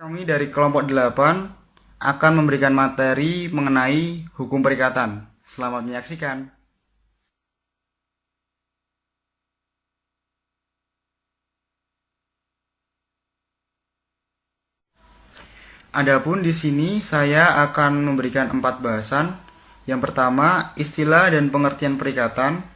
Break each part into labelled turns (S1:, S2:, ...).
S1: Kami dari kelompok 8 akan memberikan materi mengenai hukum perikatan. Selamat menyaksikan. Adapun di sini saya akan memberikan 4 bahasan. Yang pertama, istilah dan pengertian perikatan.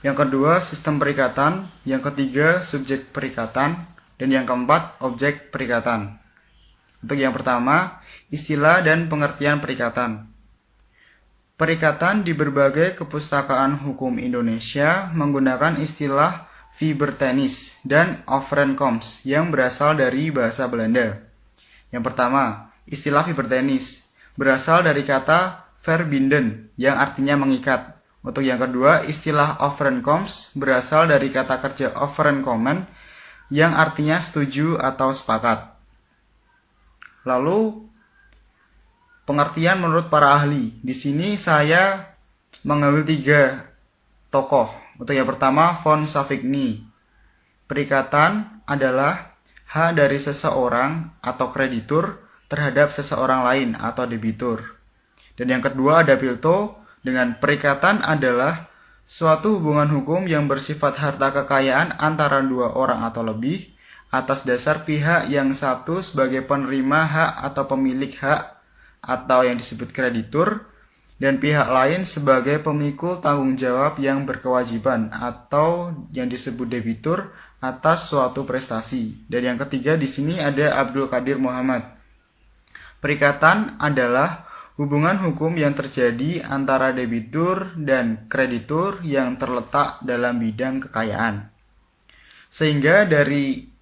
S1: Yang kedua, sistem perikatan. Yang ketiga, subjek perikatan. Dan yang keempat, objek perikatan. Untuk yang pertama, istilah dan pengertian perikatan. Perikatan di berbagai kepustakaan hukum Indonesia menggunakan istilah Fibertenis dan Overeenkomst yang berasal dari bahasa Belanda. Yang pertama, istilah Fibertenis berasal dari kata verbinden yang artinya mengikat. Untuk yang kedua, istilah Overeenkomst berasal dari kata kerja overeenkomen yang artinya setuju atau sepakat. Lalu, pengertian menurut para ahli. Di sini saya mengambil 3 tokoh. Untuk yang pertama, von Savigny. Perikatan adalah hak dari seseorang atau kreditur terhadap seseorang lain atau debitur. Dan yang kedua ada Pilto dengan perikatan adalah suatu hubungan hukum yang bersifat harta kekayaan antara 2 orang atau lebih atas dasar pihak yang satu sebagai penerima hak atau pemilik hak atau yang disebut kreditur dan pihak lain sebagai pemikul tanggung jawab yang berkewajiban atau yang disebut debitur atas suatu prestasi. Dan yang ketiga di sini ada Abdul Qadir Muhammad. Perikatan adalah hubungan hukum yang terjadi antara debitur dan kreditur yang terletak dalam bidang kekayaan. Sehingga dari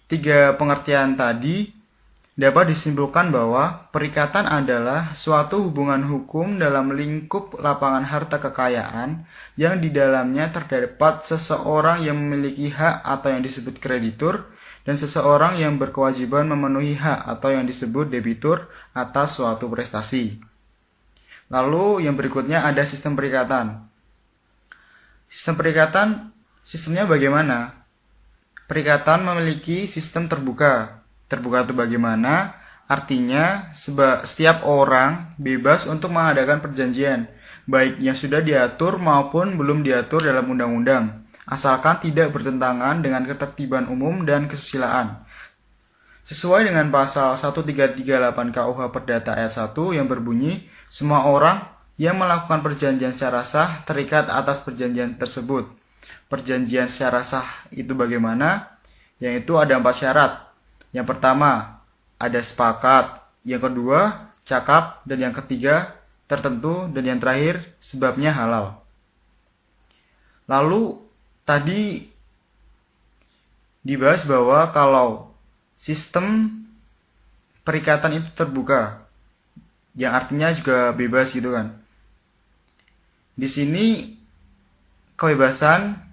S1: 3 pengertian tadi dapat disimpulkan bahwa perikatan adalah suatu hubungan hukum dalam lingkup lapangan harta kekayaan yang di dalamnya terdapat seseorang yang memiliki hak atau yang disebut kreditur dan seseorang yang berkewajiban memenuhi hak atau yang disebut debitur atas suatu prestasi. Lalu yang berikutnya ada sistem perikatan. Sistem perikatan, sistemnya bagaimana? Perikatan memiliki sistem terbuka. Terbuka itu bagaimana? Artinya setiap orang bebas untuk mengadakan perjanjian, baik yang sudah diatur maupun belum diatur dalam undang-undang, asalkan tidak bertentangan dengan ketertiban umum dan kesusilaan. Sesuai dengan pasal 1338 KUH Perdata ayat 1 yang berbunyi, semua orang yang melakukan perjanjian secara sah terikat atas perjanjian tersebut. Perjanjian secara sah itu bagaimana? Yaitu ada 4 syarat. Yang pertama, ada sepakat. Yang kedua, cakap. Dan yang ketiga, tertentu. Dan yang terakhir, sebabnya halal. Lalu, tadi dibahas bahwa kalau sistem perikatan itu terbuka, yang artinya juga bebas gitu kan. Di sini, kebebasan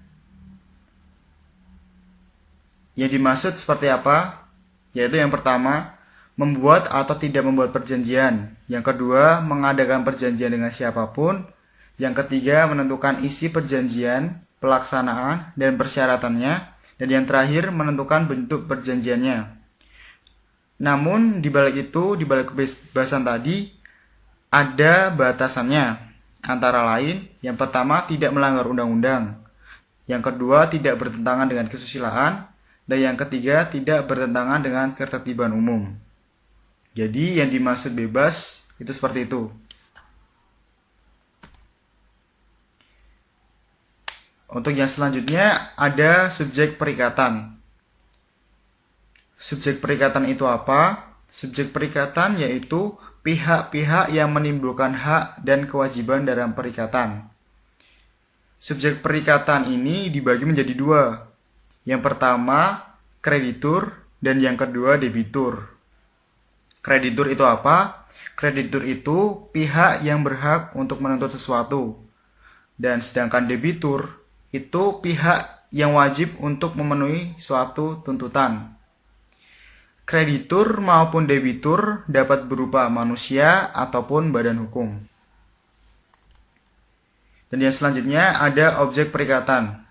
S1: yang dimaksud seperti apa? Yaitu yang pertama, membuat atau tidak membuat perjanjian. Yang kedua, mengadakan perjanjian dengan siapapun. Yang ketiga, menentukan isi perjanjian, pelaksanaan, dan persyaratannya. Dan yang terakhir, menentukan bentuk perjanjiannya. Namun, di balik itu, di balik kebebasan tadi, ada batasannya. Antara lain, yang pertama, tidak melanggar undang-undang. Yang kedua, tidak bertentangan dengan kesusilaan. Dan yang ketiga, tidak bertentangan dengan ketertiban umum. Jadi yang dimaksud bebas itu seperti itu. Untuk yang selanjutnya ada subjek perikatan. Subjek perikatan itu apa? Subjek perikatan yaitu pihak-pihak yang menimbulkan hak dan kewajiban dalam perikatan. Subjek perikatan ini dibagi menjadi 2. Yang pertama, kreditur, dan yang kedua, debitur. Kreditur itu apa? Kreditur itu pihak yang berhak untuk menuntut sesuatu. Dan sedangkan debitur itu pihak yang wajib untuk memenuhi suatu tuntutan. Kreditur maupun debitur dapat berupa manusia ataupun badan hukum. Dan yang selanjutnya ada objek perikatan.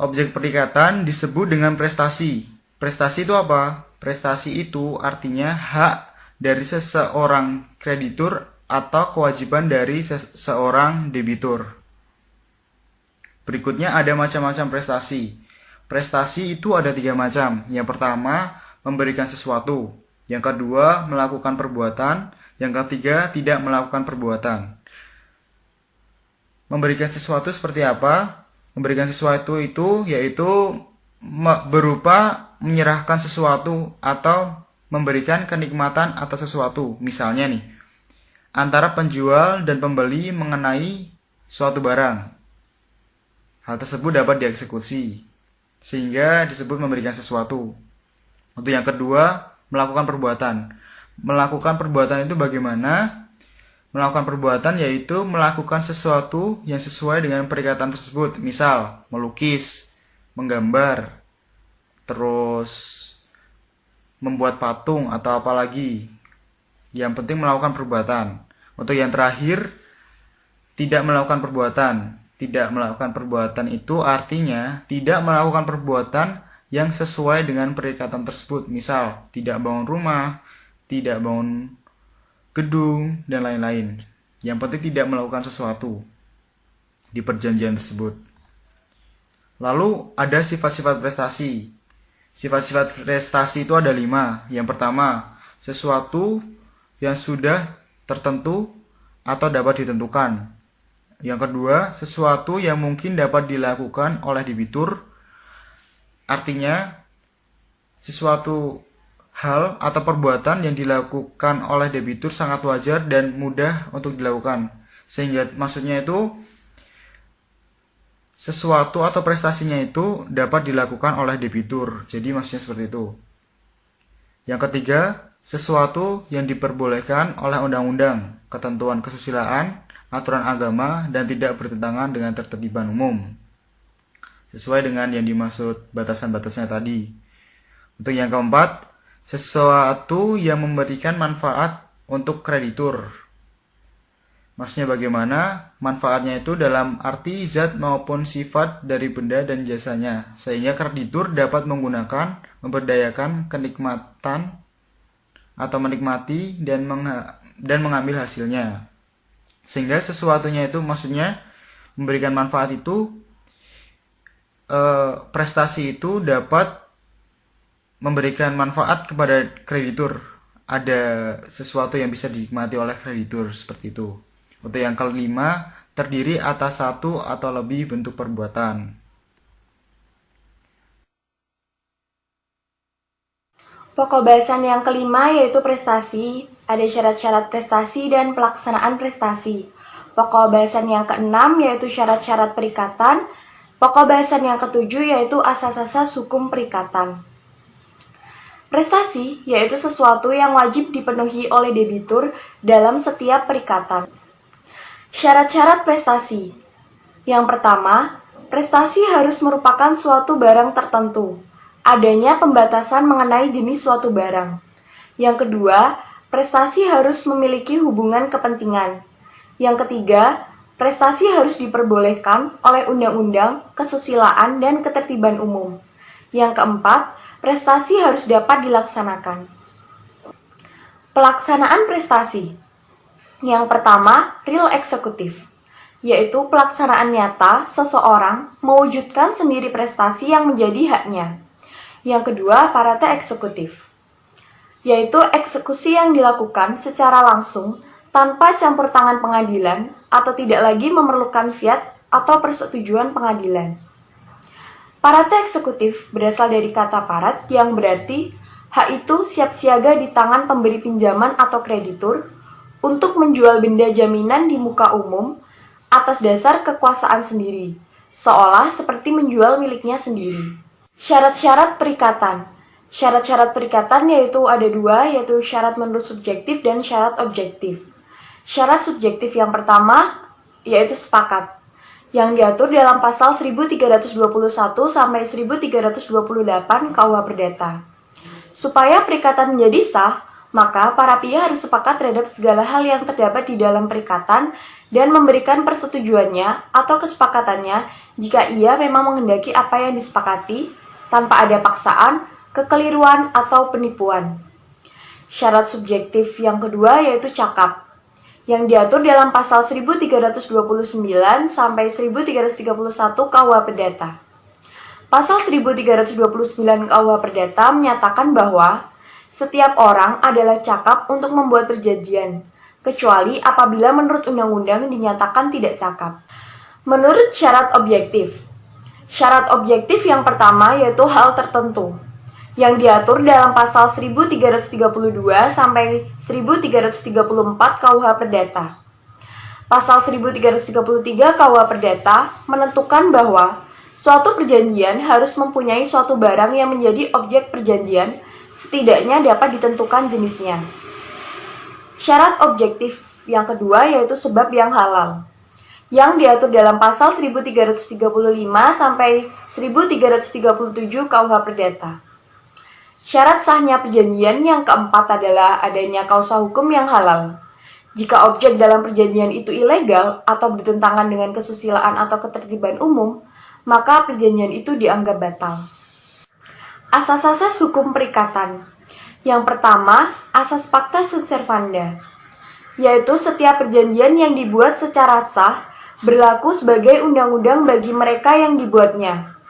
S1: Objek perikatan disebut dengan prestasi. Prestasi itu apa? Prestasi itu artinya hak dari seseorang kreditur atau kewajiban dari seseorang debitur. Berikutnya ada macam-macam prestasi. Prestasi itu ada 3 macam. Yang pertama, memberikan sesuatu. Yang kedua, melakukan perbuatan. Yang ketiga, tidak melakukan perbuatan. Memberikan sesuatu seperti apa? Memberikan sesuatu itu yaitu berupa menyerahkan sesuatu atau memberikan kenikmatan atas sesuatu. Misalnya nih, antara penjual dan pembeli mengenai suatu barang. Hal tersebut dapat dieksekusi, sehingga disebut memberikan sesuatu. Untuk yang kedua, melakukan perbuatan. Melakukan perbuatan itu bagaimana? Melakukan perbuatan yaitu melakukan sesuatu yang sesuai dengan perikatan tersebut. Misal, melukis, menggambar, terus membuat patung atau apa lagi. Yang penting melakukan perbuatan. Untuk yang terakhir, tidak melakukan perbuatan. Tidak melakukan perbuatan itu artinya tidak melakukan perbuatan yang sesuai dengan perikatan tersebut. Misal, tidak bangun rumah, tidak bangun gedung, dan lain-lain. Yang penting tidak melakukan sesuatu di perjanjian tersebut. Lalu ada sifat-sifat prestasi. Sifat-sifat prestasi itu ada 5. Yang pertama, sesuatu yang sudah tertentu atau dapat ditentukan. Yang kedua, sesuatu yang mungkin dapat dilakukan oleh debitur. Artinya, sesuatu hal atau perbuatan yang dilakukan oleh debitur sangat wajar dan mudah untuk dilakukan. Sehingga maksudnya itu sesuatu atau prestasinya itu dapat dilakukan oleh debitur. Jadi maksudnya seperti itu. Yang ketiga, sesuatu yang diperbolehkan oleh undang-undang, ketentuan kesusilaan, aturan agama, dan tidak bertentangan dengan ketertiban umum. Sesuai dengan yang dimaksud batasan-batasnya tadi. Untuk yang keempat, sesuatu yang memberikan manfaat untuk kreditur. Maksudnya bagaimana? Manfaatnya itu dalam arti zat maupun sifat dari benda dan jasanya, sehingga kreditur dapat menggunakan, memberdayakan kenikmatan atau menikmati dan mengambil hasilnya. Sehingga sesuatunya itu maksudnya memberikan manfaat itu, prestasi itu dapat memberikan manfaat kepada kreditur. Ada sesuatu yang bisa dinikmati oleh kreditur seperti itu. Untuk yang kelima, terdiri atas satu atau lebih bentuk perbuatan.
S2: Pokok bahasan yang kelima yaitu prestasi. Ada syarat-syarat prestasi dan pelaksanaan prestasi. Pokok bahasan yang keenam yaitu syarat-syarat perikatan. Pokok bahasan yang ketujuh yaitu asas-asas hukum perikatan. Prestasi yaitu sesuatu yang wajib dipenuhi oleh debitur dalam setiap perikatan. Syarat-syarat prestasi. Yang pertama, prestasi harus merupakan suatu barang tertentu. Adanya pembatasan mengenai jenis suatu barang. Yang kedua, prestasi harus memiliki hubungan kepentingan. Yang ketiga, prestasi harus diperbolehkan oleh undang-undang, kesusilaan, dan ketertiban umum. Yang keempat, prestasi harus dapat dilaksanakan. Pelaksanaan prestasi. Yang pertama, real eksekutif, yaitu pelaksanaan nyata seseorang mewujudkan sendiri prestasi yang menjadi haknya. Yang kedua, parate eksekutif, yaitu eksekusi yang dilakukan secara langsung tanpa campur tangan pengadilan atau tidak lagi memerlukan fiat atau persetujuan pengadilan. Parate eksekutif berasal dari kata parat yang berarti hak itu siap siaga di tangan pemberi pinjaman atau kreditur untuk menjual benda jaminan di muka umum atas dasar kekuasaan sendiri, seolah seperti menjual miliknya sendiri. Syarat-syarat perikatan. Syarat-syarat perikatan yaitu ada 2, yaitu syarat menurut subjektif dan syarat objektif. Syarat subjektif yang pertama yaitu sepakat, yang diatur dalam pasal 1321 sampai 1328 KUH Perdata. Supaya perikatan menjadi sah, maka para pihak harus sepakat terhadap segala hal yang terdapat di dalam perikatan dan memberikan persetujuannya atau kesepakatannya jika ia memang menghendaki apa yang disepakati tanpa ada paksaan kekeliruan, atau penipuan. Syarat subjektif yang kedua yaitu cakap, yang diatur dalam pasal 1329 sampai 1331 KUH Perdata. Pasal 1329 KUH Perdata menyatakan bahwa setiap orang adalah cakap untuk membuat perjanjian, kecuali apabila menurut undang-undang dinyatakan tidak cakap. Menurut syarat objektif yang pertama yaitu hal tertentu, yang diatur dalam pasal 1332 sampai 1334 KUH Perdata. Pasal 1333 KUH Perdata menentukan bahwa suatu perjanjian harus mempunyai suatu barang yang menjadi objek perjanjian, setidaknya dapat ditentukan jenisnya. Syarat objektif yang kedua yaitu sebab yang halal, yang diatur dalam pasal 1335 sampai 1337 KUH Perdata. Syarat sahnya perjanjian yang keempat adalah adanya kausa hukum yang halal. Jika objek dalam perjanjian itu ilegal atau bertentangan dengan kesusilaan atau ketertiban umum, maka perjanjian itu dianggap batal. Asas-asas hukum perikatan. Yang pertama, asas pacta sunt servanda, yaitu setiap perjanjian yang dibuat secara sah berlaku sebagai undang-undang bagi mereka yang dibuatnya.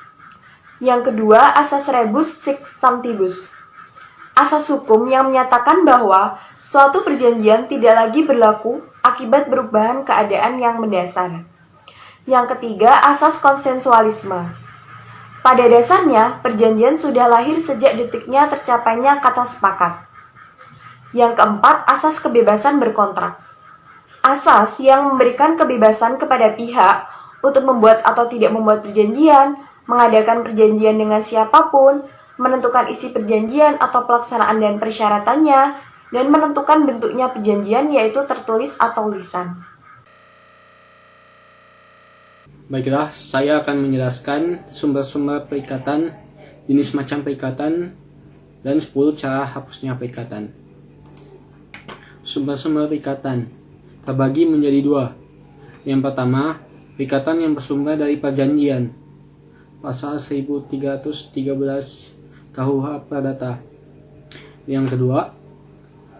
S2: Yang kedua, asas rebus sic stantibus, asas hukum yang menyatakan bahwa suatu perjanjian tidak lagi berlaku akibat perubahan keadaan yang mendasar. Yang ketiga, asas konsensualisme. Pada dasarnya, perjanjian sudah lahir sejak detiknya tercapainya kata sepakat. Yang keempat, asas kebebasan berkontrak. Asas yang memberikan kebebasan kepada pihak untuk membuat atau tidak membuat perjanjian, mengadakan perjanjian dengan siapapun, menentukan isi perjanjian atau pelaksanaan dan persyaratannya, dan menentukan bentuknya perjanjian yaitu tertulis atau lisan.
S3: Baiklah, saya akan menjelaskan sumber-sumber perikatan, jenis macam perikatan, dan 10 cara hapusnya perikatan. Sumber-sumber perikatan terbagi menjadi dua. Yang pertama, perikatan yang bersumber dari perjanjian. Pasal 1313 KUH Perdata. Yang kedua,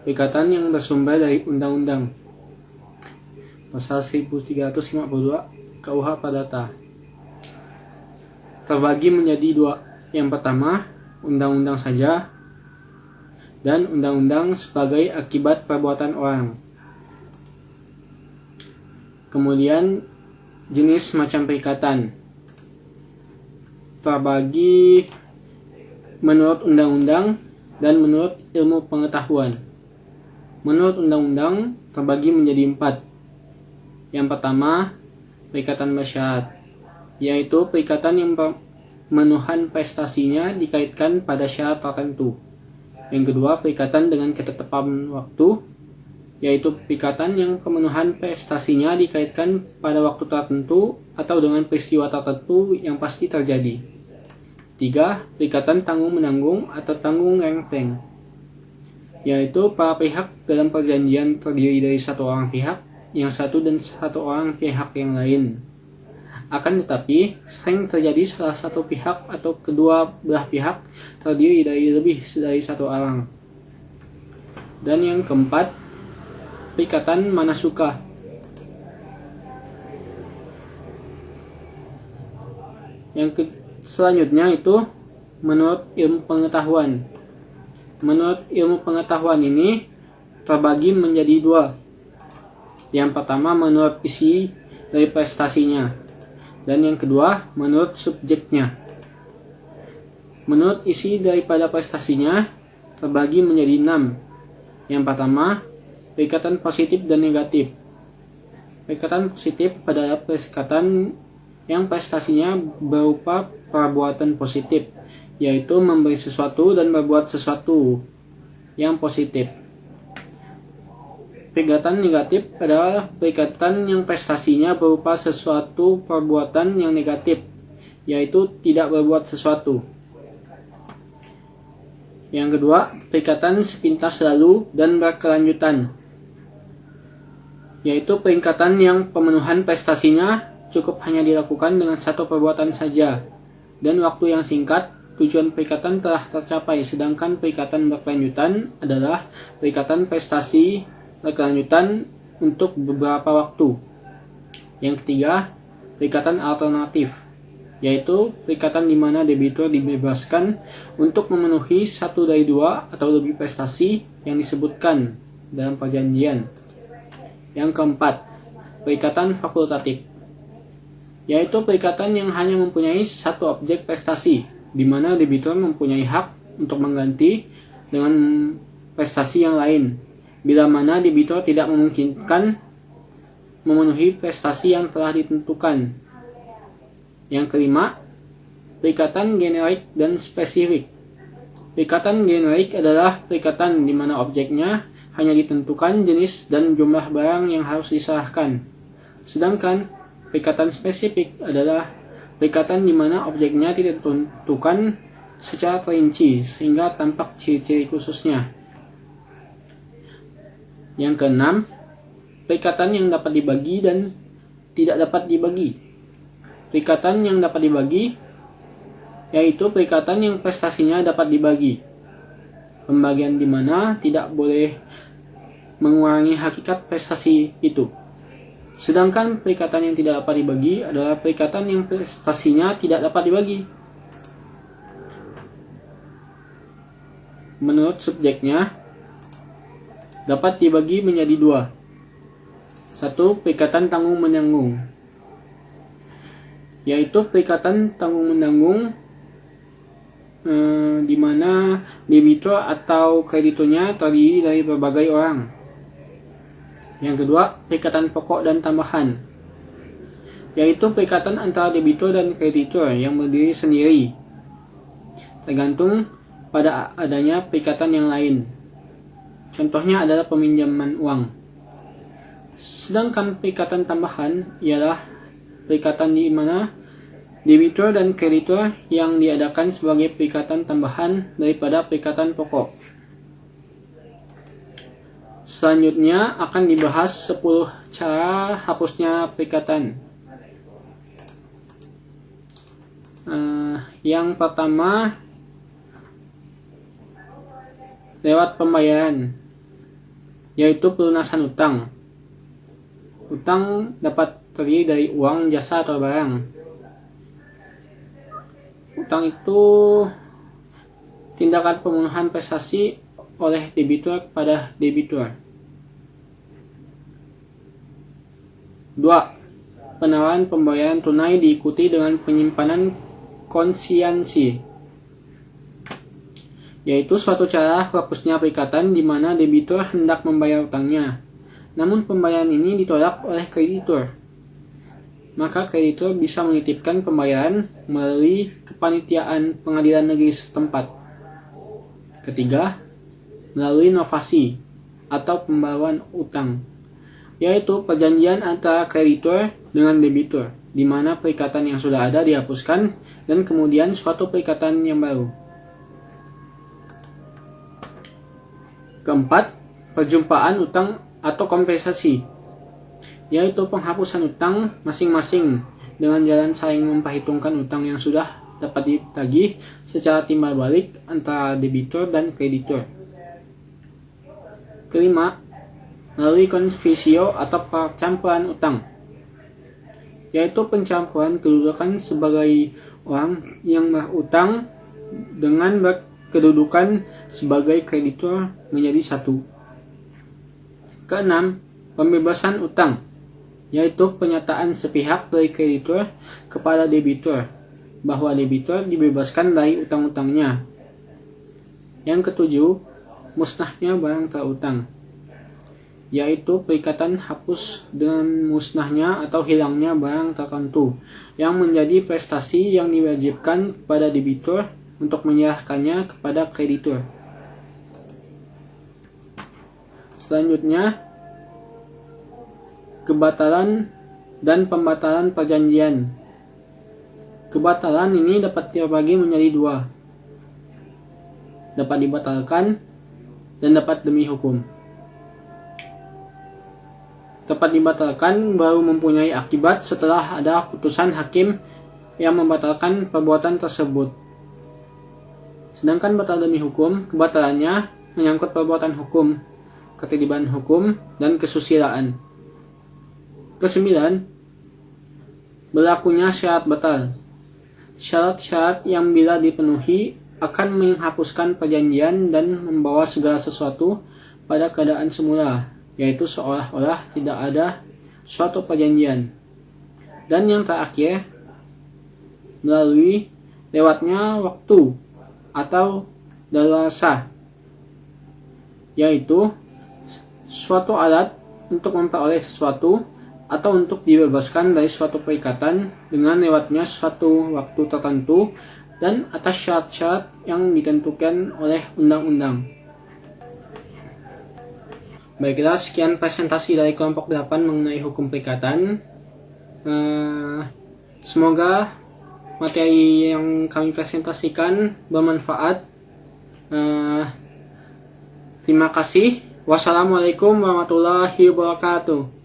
S3: perikatan yang bersumber dari undang-undang. Pasal 1352 KUH Perdata. Terbagi menjadi dua. Yang pertama, undang-undang saja, dan undang-undang sebagai akibat perbuatan orang. Kemudian, jenis macam perikatan terbagi menurut undang-undang dan menurut ilmu pengetahuan. Menurut undang-undang terbagi menjadi 4. Yang pertama, perikatan bersyarat, yaitu perikatan yang pemenuhan prestasinya dikaitkan pada syarat tertentu. Yang kedua, perikatan dengan ketetapan waktu, yaitu perikatan yang pemenuhan prestasinya dikaitkan pada waktu tertentu atau dengan peristiwa tertentu yang pasti terjadi. 3. Perikatan tanggung-menanggung atau tanggung-renteng, yaitu para pihak dalam perjanjian terdiri dari satu orang pihak yang satu dan satu orang pihak yang lain. Akan tetapi, sering terjadi salah satu pihak atau kedua belah pihak terdiri dari lebih dari satu orang. Dan yang keempat, perikatan manasuka, selanjutnya itu menurut ilmu pengetahuan. Menurut ilmu pengetahuan ini terbagi menjadi dua. Yang pertama menurut isi dari prestasinya, dan yang kedua menurut subjeknya. Menurut isi daripada prestasinya terbagi menjadi 6. Yang pertama, perikatan positif dan negatif. Perikatan positif adalah perikatan yang prestasinya berupa perbuatan positif, yaitu memberi sesuatu dan berbuat sesuatu yang positif. Perikatan negatif adalah perikatan yang prestasinya berupa sesuatu perbuatan yang negatif, yaitu tidak berbuat sesuatu. Yang kedua, perikatan sepintas lalu dan berkelanjutan, yaitu perikatan yang pemenuhan prestasinya cukup hanya dilakukan dengan satu perbuatan saja, dan waktu yang singkat tujuan perikatan telah tercapai, sedangkan perikatan berkelanjutan adalah perikatan prestasi berkelanjutan untuk beberapa waktu. Yang ketiga, perikatan alternatif, yaitu perikatan di mana debitur dibebaskan untuk memenuhi satu dari dua atau lebih prestasi yang disebutkan dalam perjanjian. Yang keempat, perikatan fakultatif, yaitu perikatan yang hanya mempunyai satu objek prestasi, di mana debitur mempunyai hak untuk mengganti dengan prestasi yang lain, bila mana debitur tidak memungkinkan memenuhi prestasi yang telah ditentukan. Yang kelima, perikatan generik dan spesifik. Perikatan generik adalah perikatan di mana objeknya hanya ditentukan jenis dan jumlah barang yang harus diserahkan. Sedangkan perikatan spesifik adalah perikatan di mana objeknya tidak ditentukan secara perinci sehingga tampak ciri-ciri khususnya. Yang keenam, perikatan yang dapat dibagi dan tidak dapat dibagi. Perikatan yang dapat dibagi yaitu perikatan yang prestasinya dapat dibagi. Pembagian di mana tidak boleh mengurangi hakikat prestasi itu. Sedangkan perikatan yang tidak dapat dibagi adalah perikatan yang prestasinya tidak dapat dibagi. Menurut subjeknya, dapat dibagi menjadi dua. Satu, perikatan tanggung-menanggung, yaitu perikatan tanggung-menanggung di mana debitur atau krediturnya terdiri dari berbagai orang. Yang kedua, perikatan pokok dan tambahan, yaitu perikatan antara debitur dan kreditur yang berdiri sendiri, tergantung pada adanya perikatan yang lain. Contohnya adalah peminjaman uang. Sedangkan perikatan tambahan ialah perikatan di mana debitur dan kreditur yang diadakan sebagai perikatan tambahan daripada perikatan pokok. Selanjutnya akan dibahas 10 cara hapusnya perikatan. Yang pertama, lewat pembayaran, yaitu pelunasan utang. Utang dapat terdiri dari uang, jasa, atau barang. Utang itu tindakan pemenuhan prestasi oleh debitur kepada debitur. 2. Penawaran pembayaran tunai diikuti dengan penyimpanan konsiansi, yaitu suatu cara hapusnya perikatan di mana debitur hendak membayar utangnya, namun pembayaran ini ditolak oleh kreditur. Maka kreditur bisa menitipkan pembayaran melalui kepanitiaan pengadilan negeri setempat. Ketiga, melalui novasi atau pembaruan utang, yaitu perjanjian antara kreditur dengan debitur, di mana perikatan yang sudah ada dihapuskan dan kemudian suatu perikatan yang baru. Keempat, perjumpaan utang atau kompensasi, yaitu penghapusan utang masing-masing dengan jalan saling memperhitungkan utang yang sudah dapat ditagih secara timbal balik antara debitur dan kreditur. Kelima, melalui konfisio atau percampuran utang, yaitu pencampuran kedudukan sebagai orang yang berutang dengan berkedudukan sebagai kreditur menjadi satu. Keenam, pembebasan utang, yaitu pernyataan sepihak dari kreditur kepada debitur bahwa debitur dibebaskan dari utang-utangnya. Yang ketujuh, musnahnya barang terutang, yaitu perikatan hapus dengan musnahnya atau hilangnya barang tertentu yang menjadi prestasi yang diwajibkan kepada debitur untuk menyerahkannya kepada kreditur. Selanjutnya, kebatalan dan pembatalan perjanjian. Kebatalan ini dapat dibagi menjadi dua, dapat dibatalkan dan dapat demi hukum. Dapat dibatalkan baru mempunyai akibat setelah ada putusan hakim yang membatalkan perbuatan tersebut. Sedangkan batal demi hukum, kebatalannya menyangkut perbuatan hukum, keterlibatan hukum, dan kesusilaan. Kesembilan, berlakunya syarat batal. Syarat-syarat yang bila dipenuhi akan menghapuskan perjanjian dan membawa segala sesuatu pada keadaan semula, yaitu seolah-olah tidak ada suatu perjanjian. Dan yang terakhir, melalui lewatnya waktu atau daluarsa, yaitu suatu alat untuk memperoleh sesuatu atau untuk dibebaskan dari suatu perikatan dengan lewatnya suatu waktu tertentu dan atas syarat-syarat yang ditentukan oleh undang-undang. Baiklah, sekian presentasi dari kelompok 8 mengenai hukum perikatan. Semoga materi yang kami presentasikan bermanfaat. Terima kasih. Wassalamualaikum warahmatullahi wabarakatuh.